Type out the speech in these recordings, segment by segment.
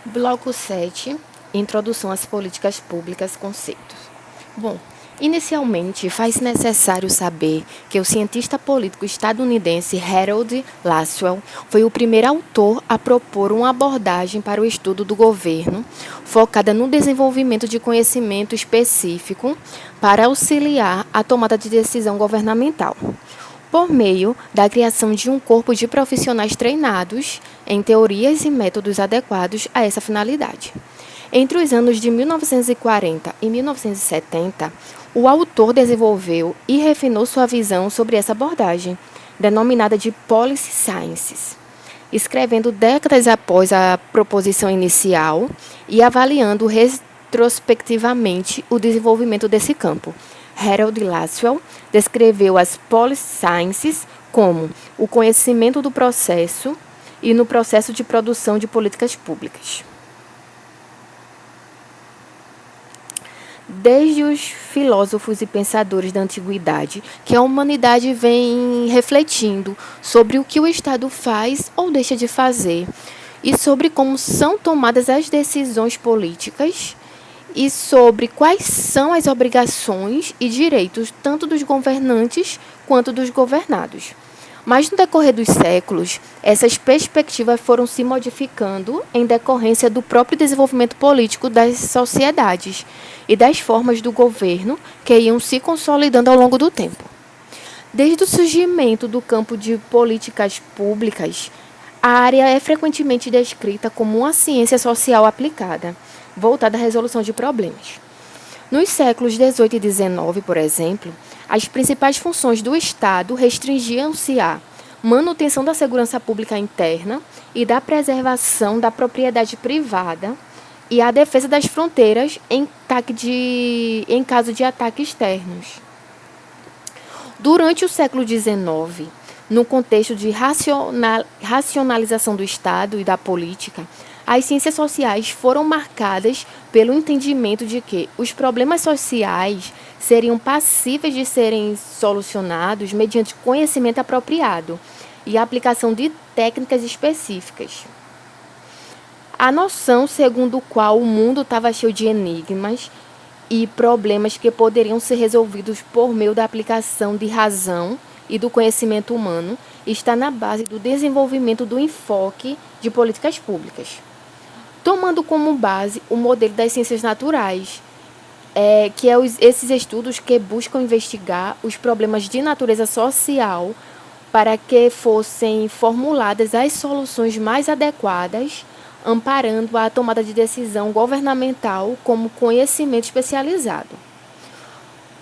Bloco 7, Introdução às políticas públicas, conceitos. Bom, inicialmente faz necessário saber que o cientista político estadunidense Harold Lasswell foi o primeiro autor a propor uma abordagem para o estudo do governo, focada no desenvolvimento de conhecimento específico para auxiliar a tomada de decisão governamental, por meio da criação de um corpo de profissionais treinados em teorias e métodos adequados a essa finalidade. Entre os anos de 1940 e 1970, o autor desenvolveu e refinou sua visão sobre essa abordagem, denominada de Policy Sciences, escrevendo décadas após a proposição inicial e avaliando retrospectivamente o desenvolvimento desse campo. Harold Lasswell descreveu as Policy Sciences como o conhecimento do processo e no processo de produção de políticas públicas. Desde os filósofos e pensadores da antiguidade, que a humanidade vem refletindo sobre o que o Estado faz ou deixa de fazer e sobre como são tomadas as decisões políticas e sobre quais são as obrigações e direitos tanto dos governantes quanto dos governados. Mas no decorrer dos séculos, essas perspectivas foram se modificando em decorrência do próprio desenvolvimento político das sociedades e das formas do governo que iam se consolidando ao longo do tempo. Desde o surgimento do campo de políticas públicas, a área é frequentemente descrita como uma ciência social aplicada, voltada à resolução de problemas. Nos séculos XVIII e XIX, por exemplo, as principais funções do Estado restringiam-se à manutenção da segurança pública interna e da preservação da propriedade privada e à defesa das fronteiras em caso de ataques externos. Durante o século XIX, no contexto de racionalização do Estado e da política, as ciências sociais foram marcadas pelo entendimento de que os problemas sociais seriam passíveis de serem solucionados mediante conhecimento apropriado e a aplicação de técnicas específicas. A noção segundo a qual o mundo estava cheio de enigmas e problemas que poderiam ser resolvidos por meio da aplicação de razão e do conhecimento humano está na base do desenvolvimento do enfoque de políticas públicas, tomando como base o modelo das ciências naturais, que é esses estudos que buscam investigar os problemas de natureza social para que fossem formuladas as soluções mais adequadas, amparando a tomada de decisão governamental como conhecimento especializado.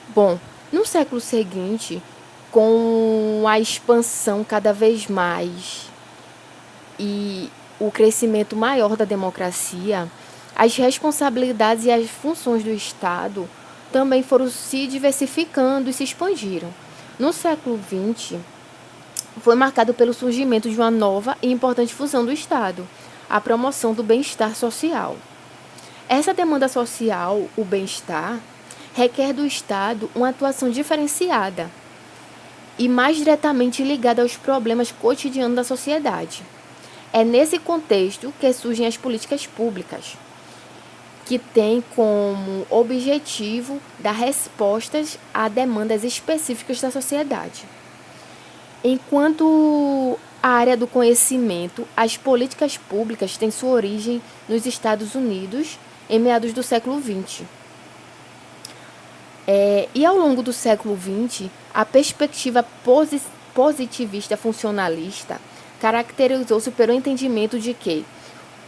Bom, no século seguinte, com a expansão cada vez mais e o crescimento maior da democracia, as responsabilidades e as funções do Estado também foram se diversificando e se expandiram. No século XX, foi marcado pelo surgimento de uma nova e importante função do Estado, a promoção do bem-estar social. Essa demanda social, o bem-estar, requer do Estado uma atuação diferenciada e mais diretamente ligada aos problemas cotidianos da sociedade. É nesse contexto que surgem as políticas públicas, que têm como objetivo dar respostas a demandas específicas da sociedade. Enquanto a área do conhecimento, as políticas públicas têm sua origem nos Estados Unidos, em meados do século XX. E ao longo do século XX, a perspectiva positivista funcionalista caracterizou-se pelo entendimento de que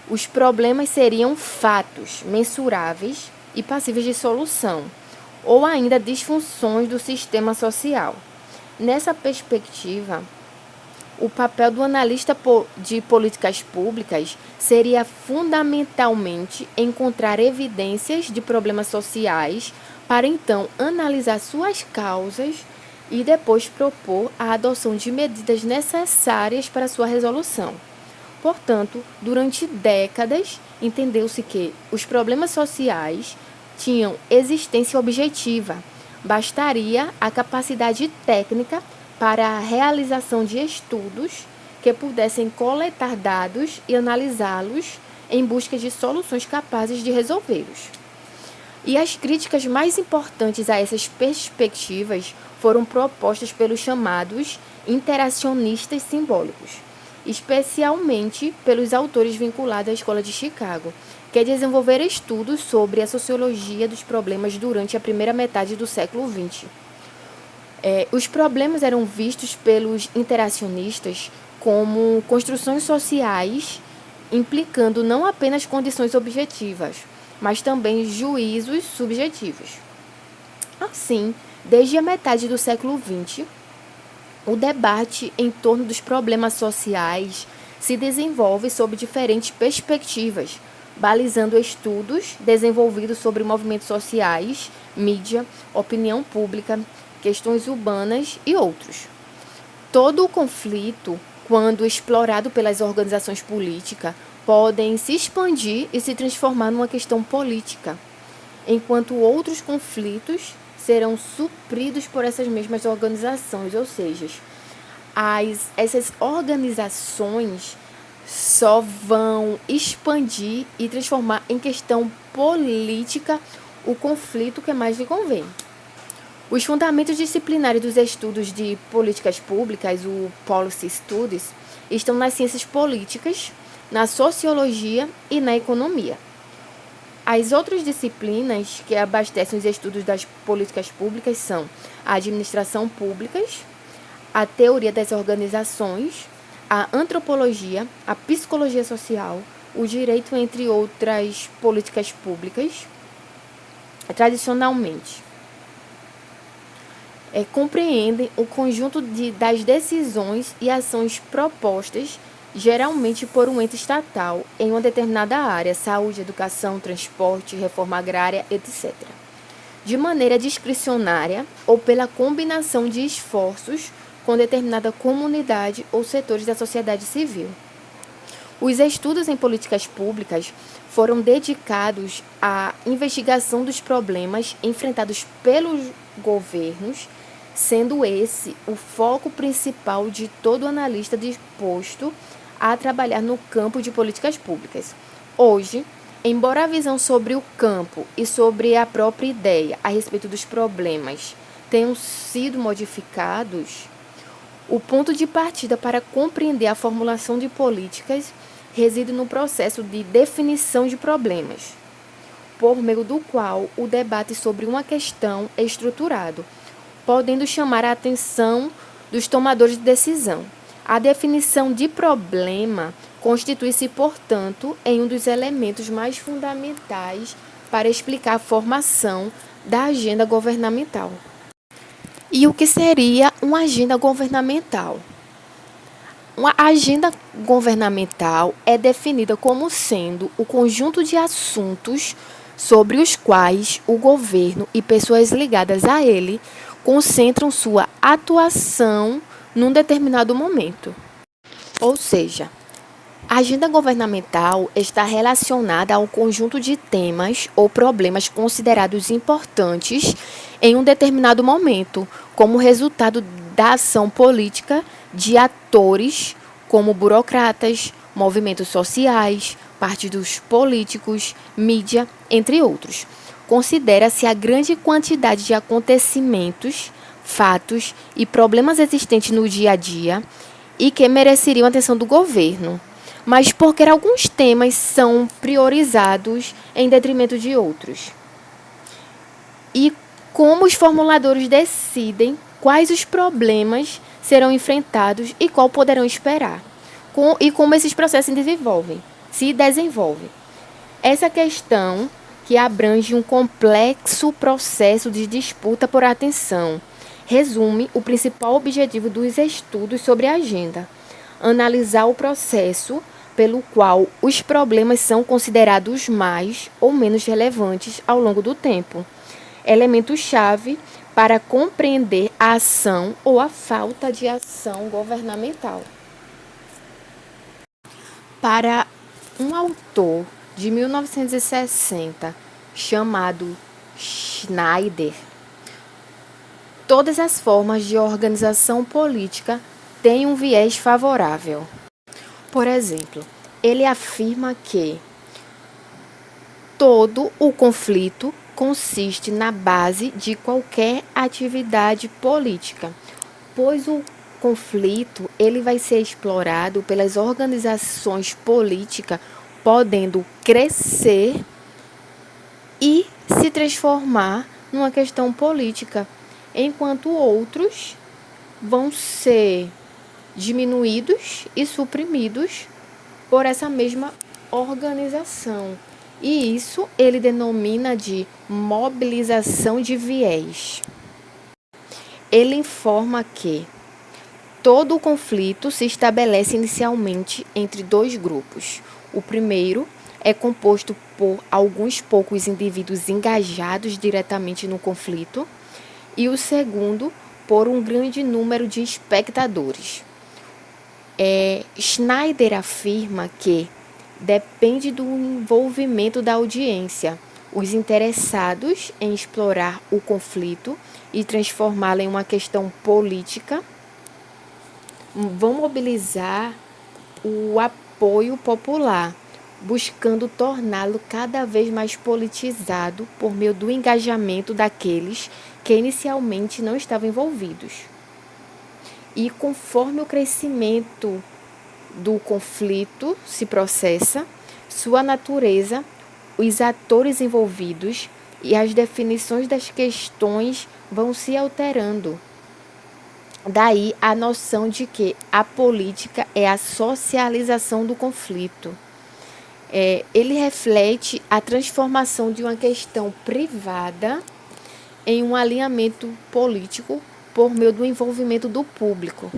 os problemas seriam fatos mensuráveis e passíveis de solução, ou ainda disfunções do sistema social. Nessa perspectiva, o papel do analista de políticas públicas seria fundamentalmente encontrar evidências de problemas sociais para então analisar suas causas e depois propor a adoção de medidas necessárias para sua resolução. Portanto, durante décadas, entendeu-se que os problemas sociais tinham existência objetiva. Bastaria a capacidade técnica para a realização de estudos que pudessem coletar dados e analisá-los em busca de soluções capazes de resolvê-los. E as críticas mais importantes a essas perspectivas foram propostas pelos chamados interacionistas simbólicos, especialmente pelos autores vinculados à Escola de Chicago, que desenvolveram estudos sobre a sociologia dos problemas durante a primeira metade do século XX. Os problemas eram vistos pelos interacionistas como construções sociais, implicando não apenas condições objetivas, mas também juízos subjetivos. Assim, desde a metade do século XX, o debate em torno dos problemas sociais se desenvolve sob diferentes perspectivas, balizando estudos desenvolvidos sobre movimentos sociais, mídia, opinião pública, questões urbanas e outros. Todo o conflito, quando explorado pelas organizações políticas, podem se expandir e se transformar numa questão política, enquanto outros conflitos serão supridos por essas mesmas organizações, ou seja, essas organizações só vão expandir e transformar em questão política o conflito que mais lhe convém. Os fundamentos disciplinares dos estudos de políticas públicas, o Policy Studies, estão nas ciências políticas, na sociologia e na economia. As outras disciplinas que abastecem os estudos das políticas públicas são a administração públicas, a teoria das organizações, a antropologia, a psicologia social, o direito, entre outras políticas públicas. Tradicionalmente, compreendem o conjunto das decisões e ações propostas, geralmente por um ente estatal, em uma determinada área, saúde, educação, transporte, reforma agrária, etc., de maneira discricionária ou pela combinação de esforços com determinada comunidade ou setores da sociedade civil. Os estudos em políticas públicas foram dedicados à investigação dos problemas enfrentados pelos governos, sendo esse o foco principal de todo analista disposto a trabalhar no campo de políticas públicas. Hoje, embora a visão sobre o campo e sobre a própria ideia a respeito dos problemas tenham sido modificados, o ponto de partida para compreender a formulação de políticas reside no processo de definição de problemas, por meio do qual o debate sobre uma questão é estruturado, podendo chamar a atenção dos tomadores de decisão. A definição de problema constitui-se, portanto, em um dos elementos mais fundamentais para explicar a formação da agenda governamental. E o que seria uma agenda governamental? Uma agenda governamental é definida como sendo o conjunto de assuntos sobre os quais o governo e pessoas ligadas a ele concentram sua atuação num determinado momento. Ou seja, a agenda governamental está relacionada ao conjunto de temas ou problemas considerados importantes em um determinado momento, como resultado da ação política de atores como burocratas, movimentos sociais, partidos políticos, mídia, entre outros. Considera-se a grande quantidade de acontecimentos, fatos e problemas existentes no dia a dia e que mereceriam a atenção do governo, mas porque alguns temas são priorizados em detrimento de outros. E como os formuladores decidem quais os problemas serão enfrentados e qual poderão esperar, e como esses processos se desenvolvem. Essa questão que abrange um complexo processo de disputa por atenção, resume o principal objetivo dos estudos sobre a agenda: analisar o processo pelo qual os problemas são considerados mais ou menos relevantes ao longo do tempo, elemento-chave para compreender a ação ou a falta de ação governamental. Para um autor de 1960 chamado Schneider, todas as formas de organização política têm um viés favorável. Por exemplo, ele afirma que Todo o conflito consiste na base de qualquer atividade política, pois o conflito ele vai ser explorado pelas organizações políticas, podendo crescer e se transformar numa questão política, enquanto outros vão ser diminuídos e suprimidos por essa mesma organização. E isso ele denomina de mobilização de viés. Ele informa que todo o conflito se estabelece inicialmente entre dois grupos. O primeiro é composto por alguns poucos indivíduos engajados diretamente no conflito, e o segundo por um grande número de espectadores. Schneider afirma que depende do envolvimento da audiência. Os interessados em explorar o conflito e transformá-lo em uma questão política vão mobilizar o apoio popular, buscando torná-lo cada vez mais politizado por meio do engajamento daqueles que inicialmente não estavam envolvidos. E conforme o crescimento do conflito se processa, sua natureza, os atores envolvidos e as definições das questões vão se alterando. Daí a noção de que a política é a socialização do conflito. Ele reflete a transformação de uma questão privada em um alinhamento político por meio do envolvimento do público.